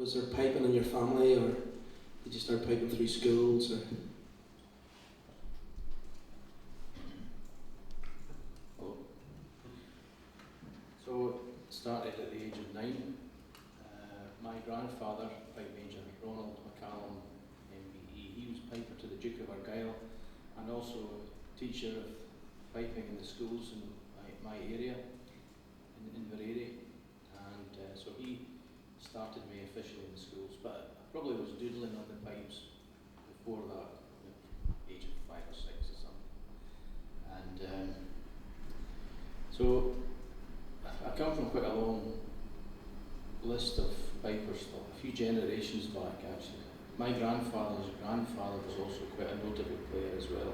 was there piping in your family, or did you start piping through schools? Or? So it started at the age of 9. My grandfather, Pipe Major Ronald McCallum, MBE, he was piper to the Duke of Argyll and also a teacher of piping in the schools in my area, in Inveraray. And so he started me officially in the schools, but I probably was doodling on the pipes before that, at the age of 5 or 6 or something. And so I come from quite a long list of pipers, a few generations back actually. My grandfather's grandfather was also quite a notable player as well,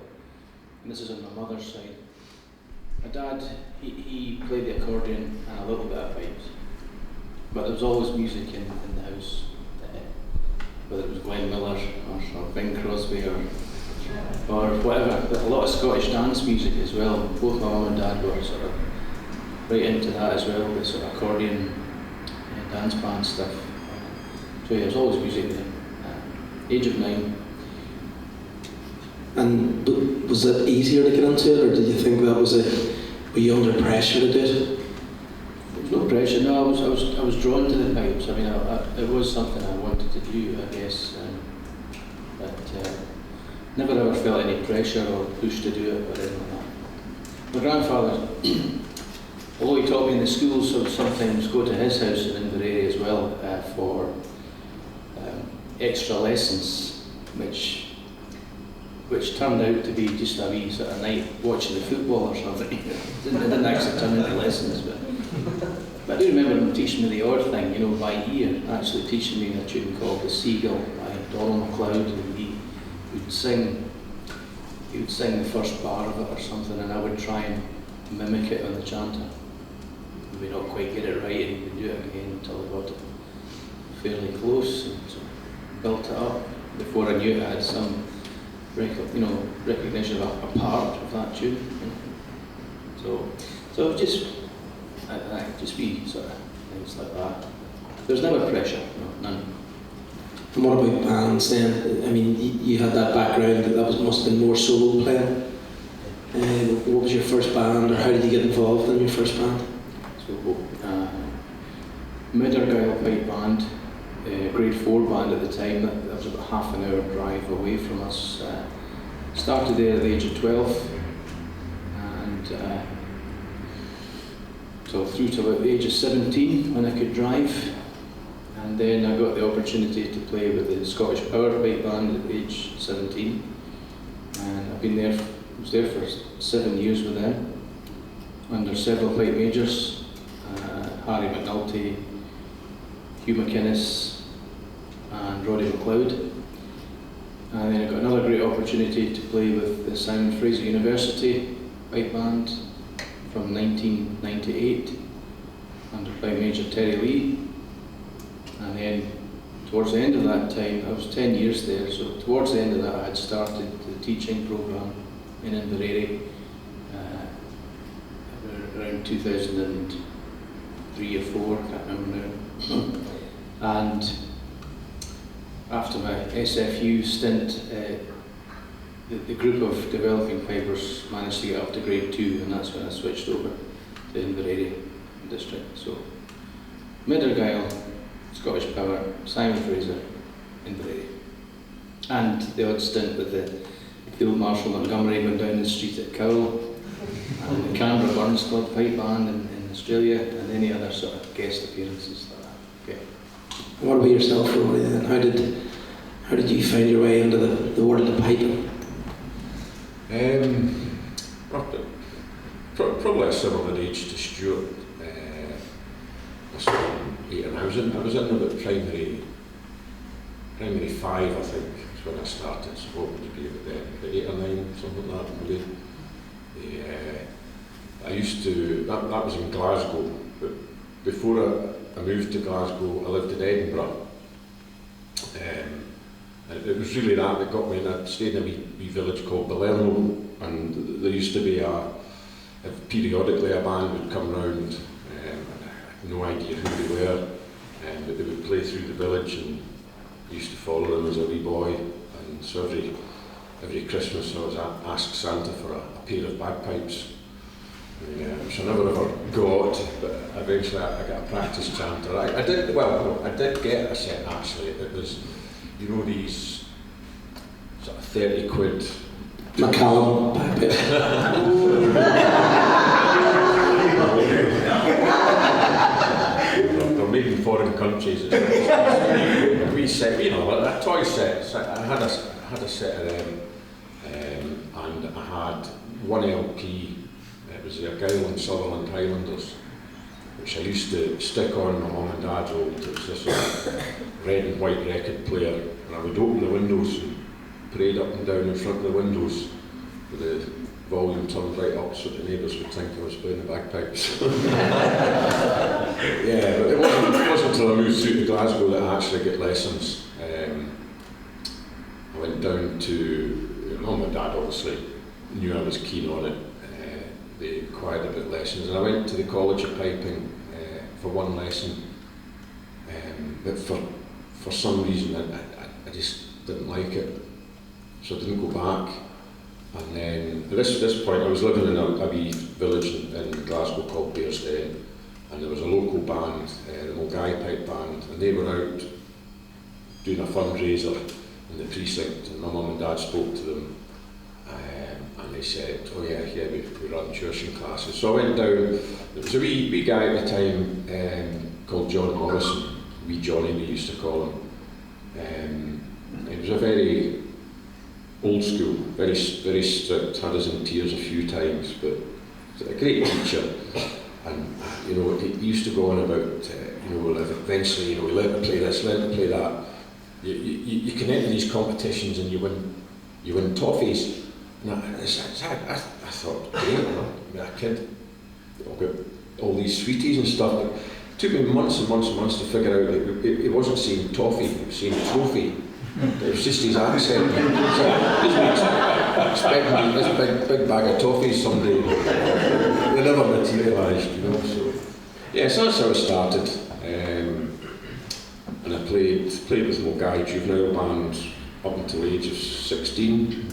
and this is on my mother's side. My dad, he played the accordion and a little bit of pipes, but there was always music in the house, whether it was Glenn Miller or Bing Crosby or whatever. But a lot of Scottish dance music as well. Both my mum and dad were sort of right into that as well, with sort of accordion, dance band stuff. So yeah, there's always music there. Age of 9. And was it easier to get into it, or did you think that was were you under pressure to do it? There was no pressure. No, I was drawn to the pipes. I mean, it was something I wanted to do, I guess, but never ever felt any pressure or push to do it or anything like that. My grandfather, although he taught me in the schools, so I would sometimes go to his house in Inveraray as well for extra lessons, which turned out to be just a wee sort of night watching the football or something. Didn't actually turn into lessons, but I do remember him teaching me the odd thing, by ear, actually teaching me a tune called The Seagull by Donald MacLeod, and he would sing the first bar of it or something, and I would try and mimic it on the chanter. We not quite get it right, and he would do it again until I got it fairly close, and so built it up. Before I knew it, I had some recognition of a part of that tune. So just be sort of things like that. There's never pressure, none. And what about bands then? I mean, you had that background, must have been more solo playing. What was your first band, or how did you get involved in your first band? So, McGregor Pipe Band, grade 4 band at the time. That was about half an hour drive away from us. Started there at the age of 12, and so through to about the age of 17 when I could drive. And then I got the opportunity to play with the Scottish Power Pipe Band at age 17, and I was there for 7 years with them, under several pipe majors, Harry McNulty, Hugh McInnes, and Rory McLeod. And then I got another great opportunity to play with the Simon Fraser University Pipe Band from 1998, under pipe major Terry Lee. And then towards the end of that time, I was 10 years there, so towards the end of that I had started the teaching programme in Inveraray around 2003 or 4, I can't remember now. And after my SFU stint, the group of developing pipers managed to get up to grade 2, and that's when I switched over to Inveraray District. So Argyll, Scottish Power, Simon Fraser, Inveraray. And the odd stint with the Field Marshal Montgomery went down the street at Cowell, and the Canberra Burns Club Pipe Band in Australia, and any other sort of guest appearances like that. Okay. What about yourself, Rory, then? How did you find your way into the world of piping? Probably a similar age to Stuart. I was in about primary 5, I think, is when I started. So what would it be, about 8 or 9, something like that, maybe. I used to, that was in Glasgow, but before I moved to Glasgow, I lived in Edinburgh. And it was really that got me in. I stayed in a wee village called Balerno, and there used to be periodically a band would come round. I had no idea who they were. but they would play through the village, and I used to follow them as a wee boy. And so every Christmas I was asked Santa for a pair of bagpipes, which I never ever got, but eventually I got a practice chanter. I did get a set actually. It was, you know, these sort of 30 quid Macallum bagpipe. They're made in foreign countries. It's a wee set, you know, a toy set. So I had a set of them, and I had one LP. It was the Argyll and Sutherland Highlanders, which I used to stick on my mum and dad's old. It was this sort of red and white record player, and I would open the windows and parade up and down in front of the windows with the volume turned right up so the neighbours would think I was playing the bagpipes. Yeah, but it wasn't until I moved through to Glasgow that I actually got lessons. I went down to, mum and dad obviously knew I was keen on it. They inquired about lessons, and I went to the College of Piping for one lesson, but for some reason I just didn't like it, so I didn't go back. And then at this point I was living in a wee village in Glasgow called Bearsden, and there was a local band, the Mulgai Pipe Band, and they were out doing a fundraiser in the precinct, and my mum and dad spoke to them. And they said, oh yeah, we run tuition classes. So I went down. There was a wee guy at the time called John Morrison, wee Johnny we used to call him. He was a very old school, very strict, had us in tears a few times, but a great teacher. And you know, he used to go on about, eventually, we learn to play this, learn to play that. You can enter these competitions and you win toffees. And I thought, great, a kid, I've got all these sweeties and stuff. But it took me months and months and months to figure out that it wasn't saying toffee, it was saying trophy. It was just his accent. So expecting this big bag of toffees someday. They never materialised, So yeah, so that's how it started. And I played with Mulgai Juvenile Band up until the age of 16.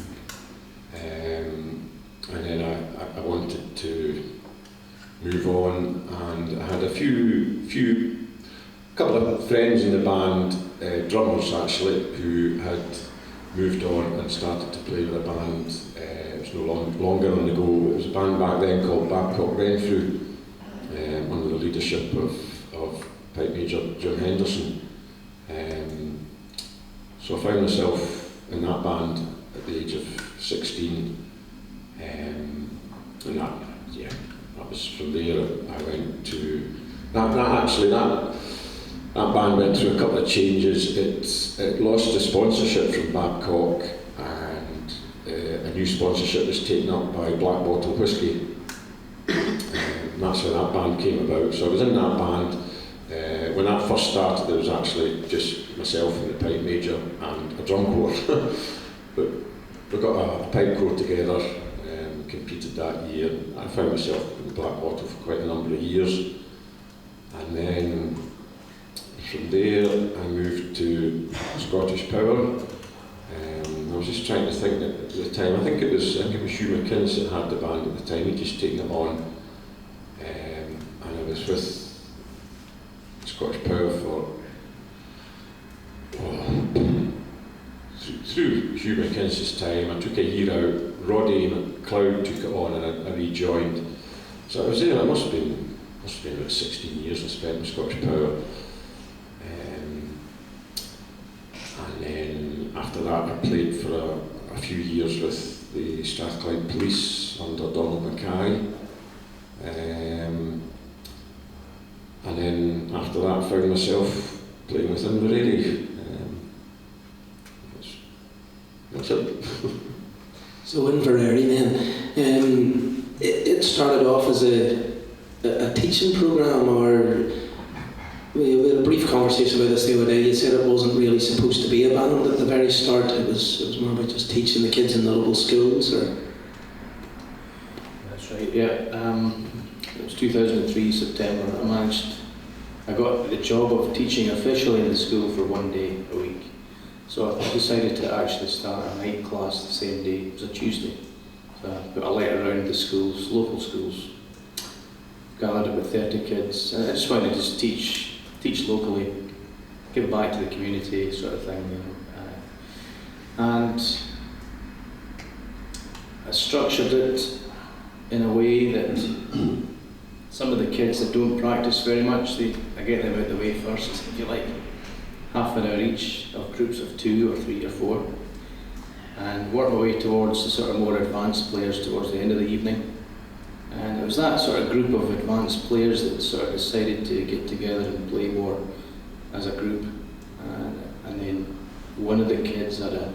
And then I wanted to move on, and I had a couple of friends in the band, drummers actually, who had moved on and started to play with a band. It was no longer on the go. It was a band back then called Babcock Renfrew, under the leadership of Pipe Major Jim Henderson. So I found myself in that band at the age of 16. And that was from there. I went to that band went through a couple of changes. It lost the sponsorship from Babcock, and a new sponsorship was taken up by Black Bottle Whisky. And that's how that band came about. So I was in that band. When that first started, there was actually just myself and the pipe major and a drum corps. But we got a pipe corps together. Competed that year. I found myself in the Black Bottle for quite a number of years, and then from there I moved to Scottish Power. I was just trying to think at the time. I think it was Hugh McKinnis that had the band at the time. He'd just taken it on, and I was with Scottish Power for through Hugh McKinnis' time. I took a year out. Roddy McLeod took it on, and I rejoined. So I was there. It must have been about 16 years I spent in Scottish Power. And then after that, I played for a few years with the Strathclyde Police under Donald Mackay. And then after that, I found myself playing with Inveraray. That's it. So Inveraray then, it started off as a teaching programme, or we had a brief conversation about this the other day. You said it wasn't really supposed to be a band at the very start. It was more about just teaching the kids in the local schools, or? That's right. Yeah. It was 2003 September. I managed I got the job of teaching officially in the school for 1 day a week. So I decided to actually start a night class the same day. It was a Tuesday. So I put a letter around the schools, local schools, gathered about 30 kids, and I just wanted to just teach locally, give back to the community, sort of thing, you know. And I structured it in a way that some of the kids that don't practice very much, I get them out the way first, if you like. Half an hour each of groups of 2 or 3 or 4, and work my way towards the sort of more advanced players towards the end of the evening. And it was that sort of group of advanced players that sort of decided to get together and play more as a group. And then one of the kids had a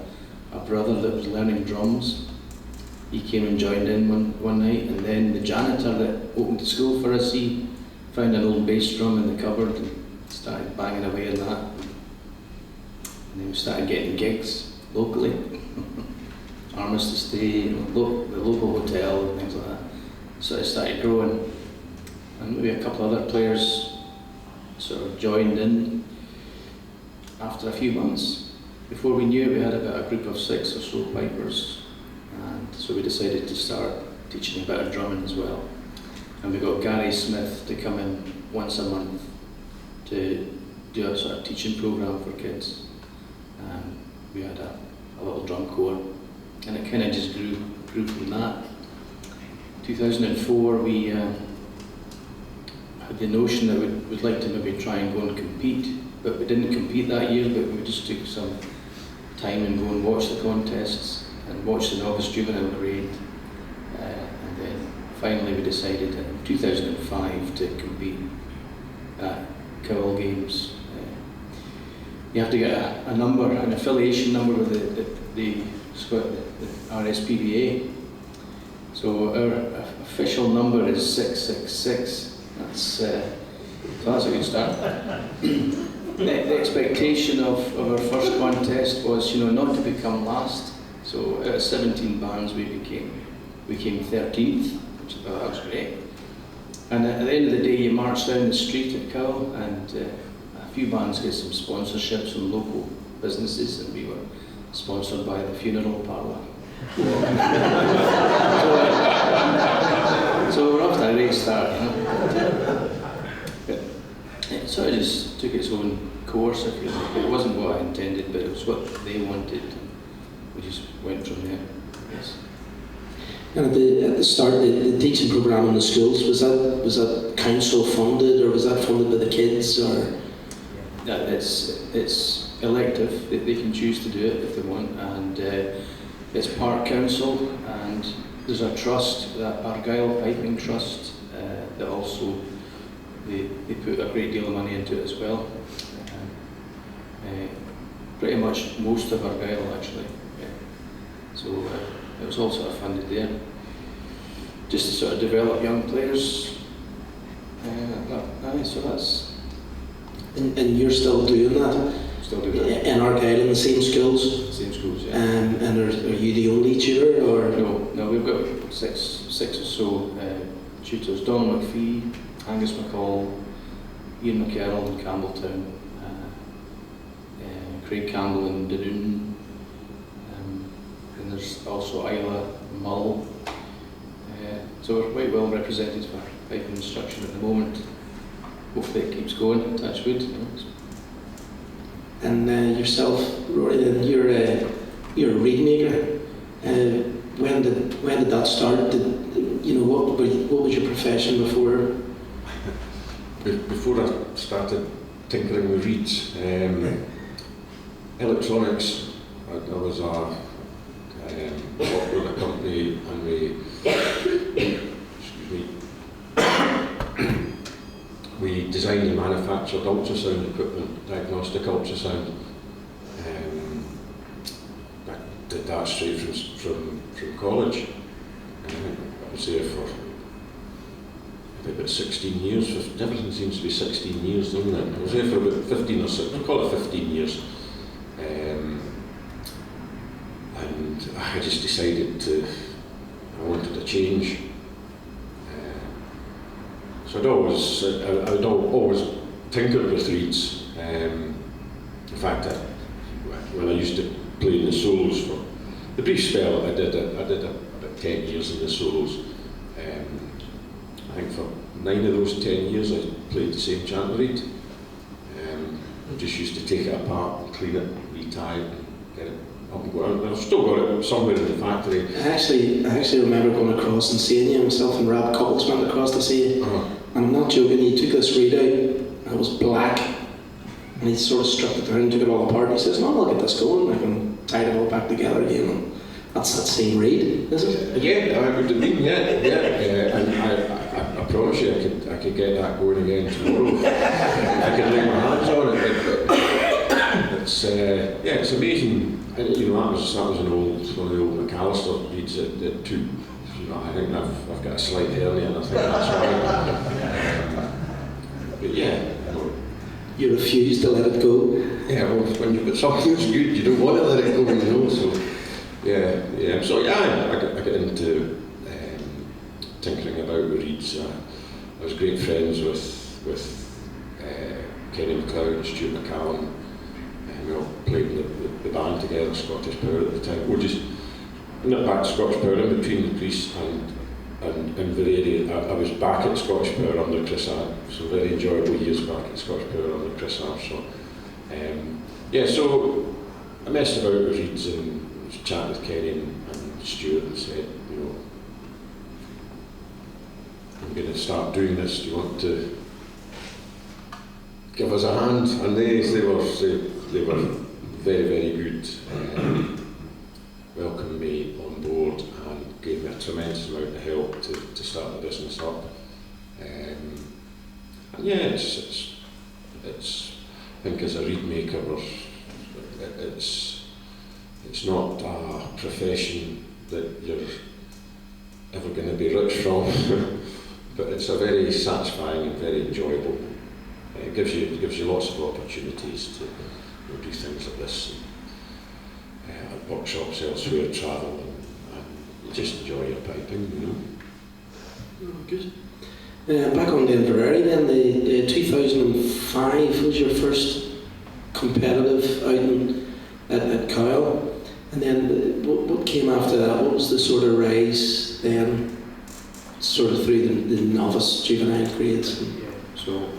brother that was learning drums. He came and joined in one night, and then the janitor that opened the school for us, he found an old bass drum in the cupboard and started banging away on that. And then we started getting gigs locally. Armistice Day, the local hotel and things like that. So it started growing. And maybe a couple other players sort of joined in after a few months. Before we knew it, we had about a group of 6 or so pipers. And so we decided to start teaching a bit of drumming as well. And we got Gary Smith to come in once a month to do a sort of teaching program for kids. We had a little drum corps, and it kind of just grew from that. 2004, we had the notion that we'd like to maybe try and go and compete, but we didn't compete that year, but we just took some time and go and watch the contests and watch the novice juvenile grade. And then finally we decided in 2005 to compete at Cowell Games. You have to get a number, an affiliation number with the RSPBA. So our official number is 666. So that's a good start. The expectation of our first contest was, not to become last. So out of 17 bands, we came 13th, which I thought that was great. And at the end of the day, you march down the street at Cowell, and a few bands get some sponsorships from local businesses, and we were sponsored by the funeral parlour. So we're off to a great start, But it sort of just took its own course, if you like. It wasn't what I intended, but it was what they wanted. We just went from there, I guess. And at the start, the teaching programme in the schools, was that council funded, or was that funded by the kids, or? Yeah, it's elective. They can choose to do it if they want, and it's part council, and there's a trust, that Argyll Piping Trust, that also they put a great deal of money into it as well. Pretty much most of Argyll actually. Yeah. So it was all sort of funded there, just to sort of develop young players. So that's. And you're still doing that? Still doing that. In Argyll, in the same schools? Same schools, yeah. And are you the only tutor, or? No, we've got six or so tutors. Donald McPhee, Angus McCall, Ian McCarroll in Campbelltown, Craig Campbell in Dunoon, and there's also Isla Mull. So we're quite well represented for piping instruction at the moment. Hopefully it keeps going, touch wood. And yourself, Rory, then you're a reed maker. When did that start? What was your profession before? Before I started tinkering with reeds, electronics. I was worked with a company, and we designed and manufactured ultrasound equipment, diagnostic ultrasound. I did that straight from college. I was there for about 16 years. Everything seems to be 16 years, doesn't it? I was there for about 15 or so, I'll call it 15 years. And I just decided I wanted a change. So I'd always tinkered with reeds. In fact, when I used to play in the solos for the brief spell I did about 10 years in the solos. I think for 9 of those 10 years I played the same chant reed. I just used to take it apart and clean it, retie it, and get it up and going. I've still got it somewhere in the factory. I actually remember going across and seeing you. Myself and Rob Couples went across to see you. And I'm not joking, you took this reed out, and it was black. And he sort of struck it down and took it all apart. And he says, "No, I'll get this going. I can tie it all back together again." And that's that same reed, is it? Yeah, I would have been, yeah. And I promise you, I could get that going again tomorrow. I could lay my hands on it. It's amazing. And, you know, that was one of the old McAllister reeds that took. You know, I think I've got a slight hernia, and I think that's why. But yeah. You refuse to let it go. Yeah, well, when you've got something that's good, you don't want to let it go, you know. So, yeah. So I got into tinkering about with reeds. I was great friends with Kenny McLeod and Stuart McCallum, and we all played in the band together, Scottish Power at the time. We're just not back to Scottish Power, in between the Priest and Inveraray. I was back at Scottish Power under Grossart, so very enjoyable years back at Scottish Power under Grossart. So, so I messed about with reeds and was chatting with Kenny and Stuart and said, you know, I'm going to start doing this. Do you want to give us a hand? And they were very, very good. Welcomed me on board and gave me a tremendous amount of help to start the business up. And yeah, it's I think as a reed maker, it's not a profession that you're ever going to be rich from, but it's a very satisfying and very enjoyable. It gives you lots of opportunities to do things like this. At workshops elsewhere, travel, and you just enjoy your piping, you know. Oh, good. Back on the Inveraray then, the 2005 was your first competitive outing at Kyle, and then what came after that? What was the sort of rise then, sort of through the novice juvenile grades? Yeah, so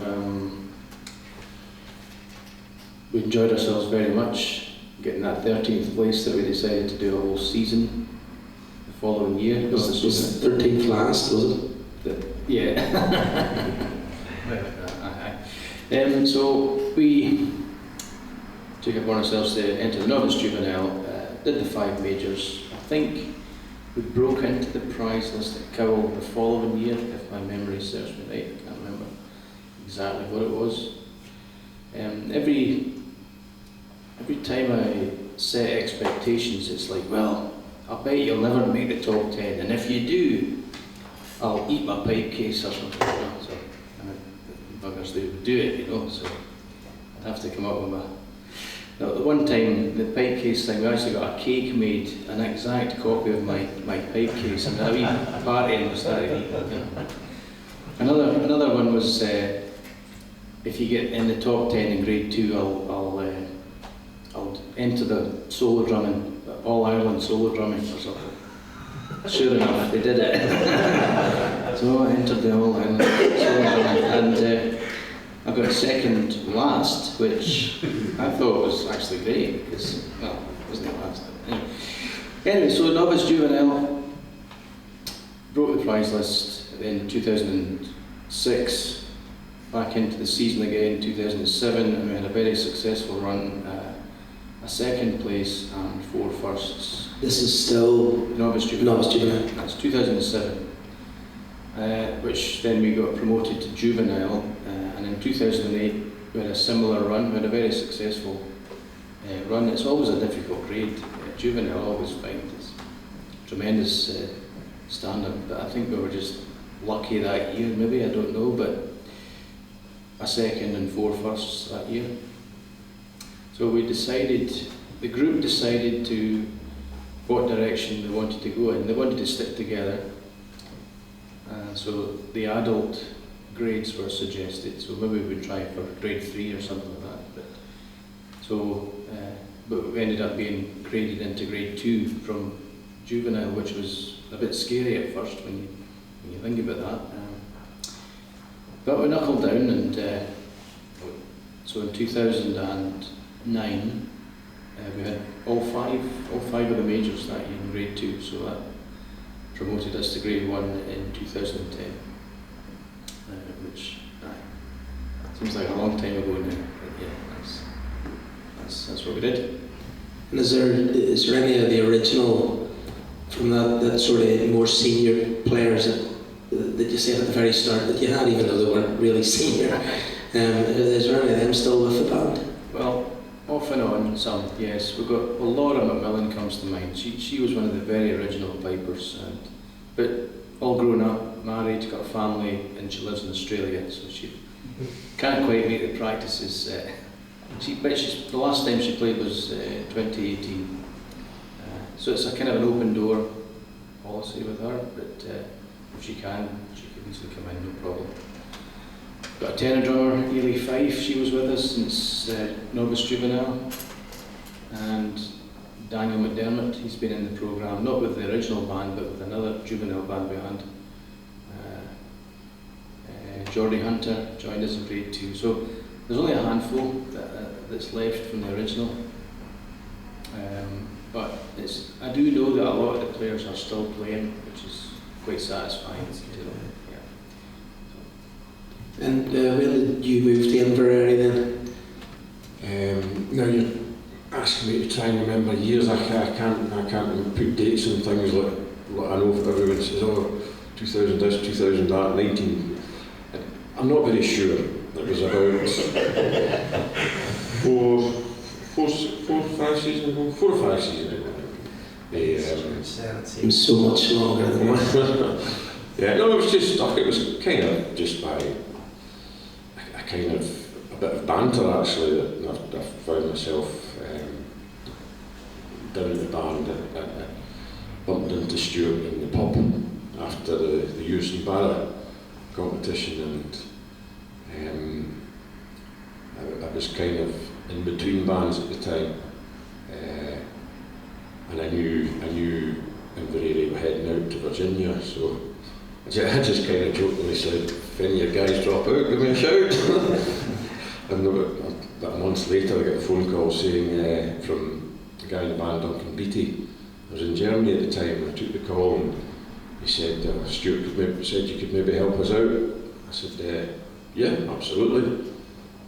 we enjoyed ourselves very much. Getting that 13th place that we decided to do a whole season the following year. Was 13th last, was it? Yeah. So we took it upon ourselves to enter the novice juvenile, did the 5 majors. I think we broke into the prize list at Cowell the following year, if my memory serves me right. I can't remember exactly what it was. Every time I set expectations, it's like, well, I bet you'll never make the top 10, and if you do, I'll eat my pipe case or something like that. So, buggers, they would do it, you know, so I'd have to come up with Now, the one time, the pipe case thing, we actually got a cake made, an exact copy of my pipe case, and a wee party and we started eating, you know. Another one was, if you get in the top 10 in grade 2, I'll enter the solo drumming, All Ireland solo drumming or something. Sure enough, they did it. So I entered the All Ireland solo drumming, and I got second last, which I thought was actually great, because, well, it wasn't last. Anyway, so novice juvenile, broke the prize list in 2006, back into the season again in 2007, and we had a very successful run. A second place and 4 firsts. This is still novice juvenile. That's 2007, which then we got promoted to juvenile, and in 2008 we had a similar run. We had a very successful run. It's always a difficult grade. Juvenile, I always find, is tremendous standard, but I think we were just lucky that year, maybe, I don't know, but a second and 4 firsts that year. So we decided, the group decided to what direction they wanted to go in. They wanted to stick together. So the adult grades were suggested, so maybe we would try for grade 3 or something like that. But we ended up being graded into grade 2 from juvenile, which was a bit scary at first when you think about that. But we knuckled down, and so in 2009 we had all five of the majors that year in grade 2, so that promoted us to grade 1 in 2010, which seems like a long time ago now, but yeah, that's what we did. And is there any of the original, from that sort of more senior players that you said at the very start that you had, even though they weren't really senior, is there any of them still with the band? Well, off and on, some, yes. We've got Laura McMillan comes to mind. She was one of the very original pipers, but all grown up, married, got a family, and she lives in Australia, so she can't quite make the practices. The last time she played was 2018. So it's a kind of an open door policy with her, but if she can easily come in, no problem. Got a tenor drummer, Ely Fife, she was with us since novice juvenile. And Daniel McDermott, he's been in the programme, not with the original band, but with another juvenile band behind. Geordie Hunter joined us in grade 2. So there's only a handful that's left from the original. But I do know that a lot of the players are still playing, which is quite satisfying. And when did you move to Inveraray then? Now you're asking me to try and remember years. I can't put dates on things like I know everyone says, oh, 2000 this, 2019. I'm not very sure. It was about 4 or 5 seasons ago. 4 or 5 seasons ago. It seems so much longer than that. Yeah, no, it was kind of just by a bit of banter actually that I found myself down in the band. I bumped into Stuart in the pub after the Euston Barra competition, and I was kind of in between bands at the time, and I knew Inveraray were heading out to Virginia, so I just kind of jokingly said, if any of your guys drop out, give me a shout. And about a month later I got a phone call saying from the guy in the band, Duncan Beattie. I was in Germany at the time, and I took the call, and he said, Stuart said you could maybe help us out. I said, yeah, absolutely.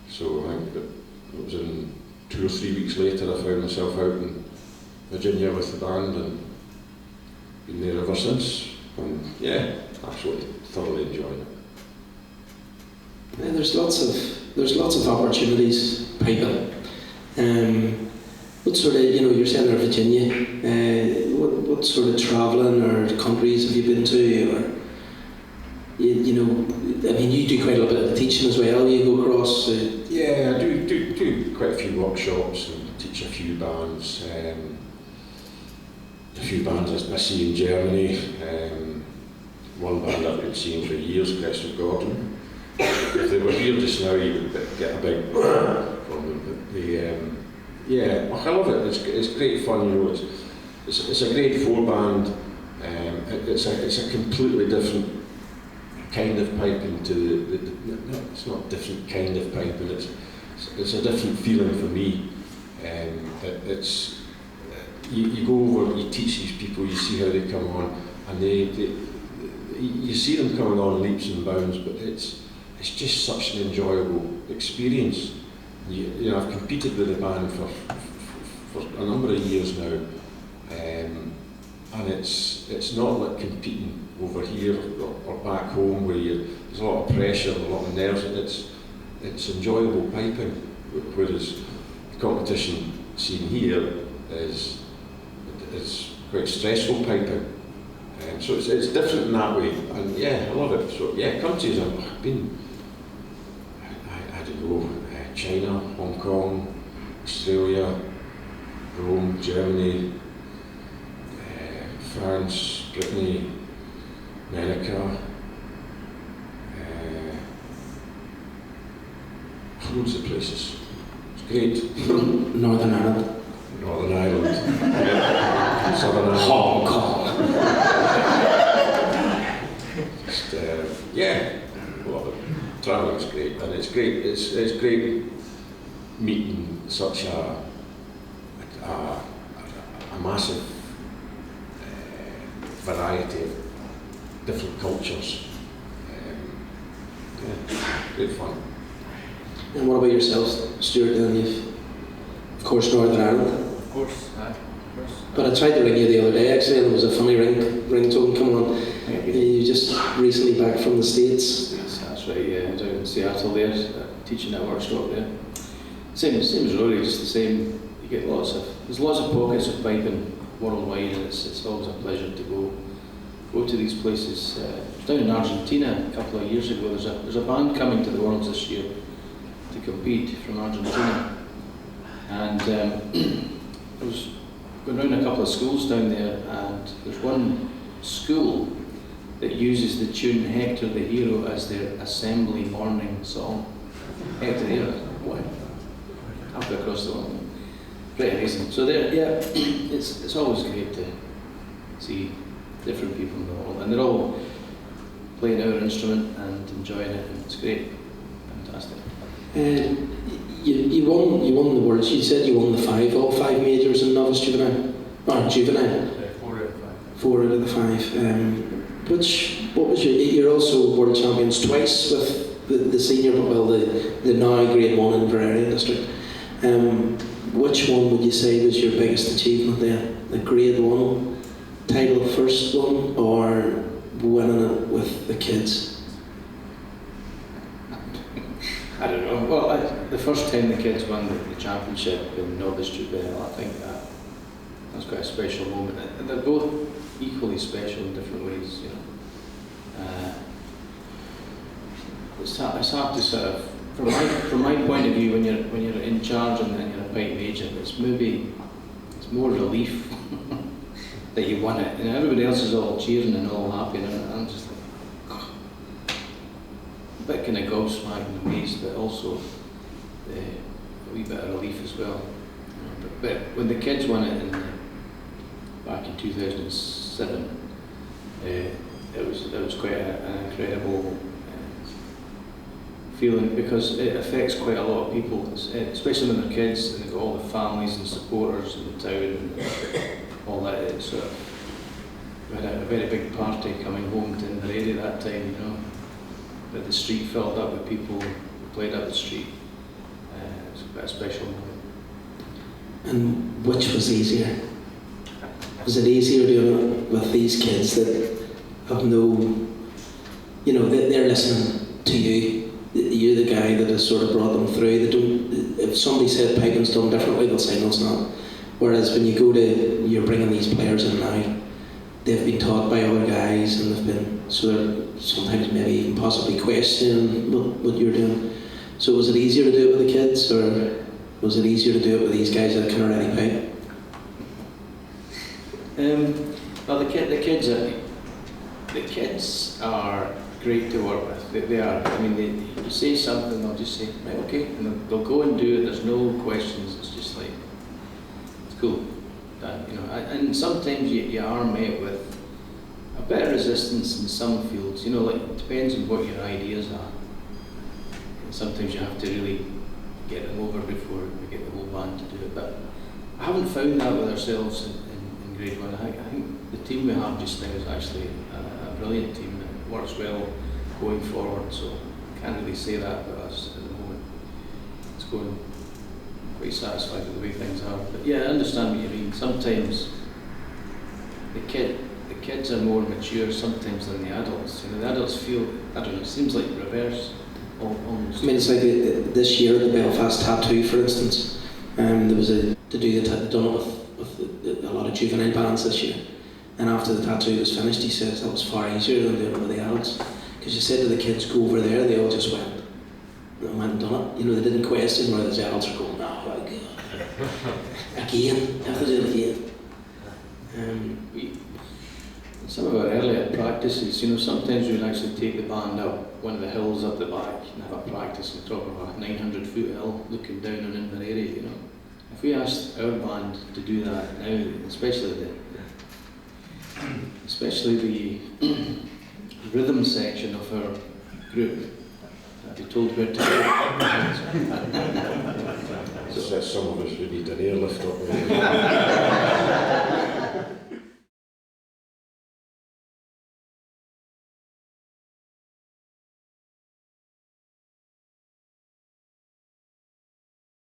So I think it was in 2 or 3 weeks later I found myself out in Virginia with the band, and been there ever since. And yeah, absolutely thoroughly enjoying it. Yeah, there's lots of opportunities piping. What sort of, you're saying in Virginia, what sort of travelling or countries have you been to, or I mean, you do quite a little bit of teaching as well. You go across. Yeah, I do quite a few workshops and teach a few bands. A few bands I see in Germany. One band I've been seeing for years, Crest Gordon. If they were here just now, you would get a big from them. But yeah, I love it. It's great fun. It's a grade 4 band. It's a completely different kind of piping to it's not a different kind of piping. It's a different feeling for me. You go over, you teach these people, you see how they come on, and you see them coming on leaps and bounds, but it's just such an enjoyable experience. I've competed with the band for a number of years now, and it's not like competing over here or back home where there's a lot of pressure, a lot of nerves. It's enjoyable piping, whereas the competition scene here is quite stressful piping. So it's different in that way, and yeah, I love it. So yeah, countries I've been, I don't know, China, Hong Kong, Australia, Rome, Germany, France, Brittany, America, loads of places. It's great. Northern Ireland. Northern Ireland. Yeah. Southern Ireland. Hong Kong. Just, yeah, love it. Travelling's great, and it's great. It's great meeting such a massive variety of different cultures. Yeah, great fun. And what about yourself, Stuart? Then you've, of course, Northern Ireland. Of course, of course. But I tried to ring you the other day actually, and there was a funny ringtone coming on. You just recently back from the States. Yes, that's right. Yeah, I was out in Seattle there, teaching at a workshop there. Same as Rory, just the same. You get there's lots of pockets of piping worldwide, and it's always a pleasure to go to these places. I was down in Argentina a couple of years ago. There's a band coming to the Worlds this year to compete from Argentina, and I was going around a couple of schools down there, and there's one school that uses the tune Hector the Hero as their assembly morning song. Hector the Hero, what? Halfway across the world. Pretty amazing. So there, yeah, it's always great to see different people in the world, and they're all playing our instrument and enjoying it, and it's great, fantastic. You won the Worlds. You said you won all five majors in novice juvenile, or juvenile. 4 out of 5. 4 out of the 5. What was you're also world champions twice with the senior, the now grade 1 in Inveraray District. Which one would you say was your biggest achievement there? The grade 1 title, first one, or winning it with the kids? I don't know. Well, the first time the kids won the championship in novice juvenile, I think that was quite a special moment. And they're both equally special in different ways, you know. It's hard to sort of, from my point of view, when you're in charge and you're a pipe major, it's more relief that you won it. And everybody else is all cheering and all happy, and I'm just like, a bit kind of gobsmacked and amazed, but also a wee bit of relief as well. But when the kids won it back in 2007, it was quite an incredible feeling, because it affects quite a lot of people, especially when they're kids and they've got all the families and supporters in the town and all that. It's we had a very big party coming home to Inveraray that time, you know, but the street filled up with people who played up the street. It was quite a special moment. And which was easier? Was it easier doing it with these kids that have no, you know, they're listening to you? You're the guy that has sort of brought them through. They don't. If somebody said piping's done differently, they'll say no, it's not. Whereas when you're bringing these players in now, they've been taught by other guys, and they've been, so they're sometimes maybe even possibly questioning what you're doing. So was it easier to do it with the kids, or was it easier to do it with these guys that can already pipe? Well, the kids are great to work with. They are. I mean, you say something, they'll just say, right, okay, and they'll go and do it. There's no questions. It's just like, it's cool. You know, and sometimes you are met with a bit of resistance in some fields. You know, like, it depends on what your ideas are. And sometimes you have to really get them over before we get the whole band to do it. But I haven't found that with ourselves in grade 1. I think the team we have just now is actually a brilliant team. Works well going forward, so I can't really say that about us at the moment. It's going quite satisfied with the way things are. But yeah, I understand what you mean. Sometimes the kids are more mature sometimes than the adults. You know, the adults feel, I don't know, it seems like reverse almost. I mean, it's like this year the Belfast Tattoo, for instance. There was done it with a lot of juvenile bands this year. And after the tattoo was finished, he says that was far easier than doing it with the adults. Because you said to the kids, go over there, they all just went and done it. You know, they didn't question whether the adults are going, oh my God, again, I have to do it again. some of our earlier practices, you know, sometimes we'd actually take the band up one of the hills up the back and have a practice on top of a 900-foot hill looking down on Inveraray, you know. If we asked our band to do that now, especially the rhythm section of our group, I'd be told where to go. So some of us would need an airlift up there.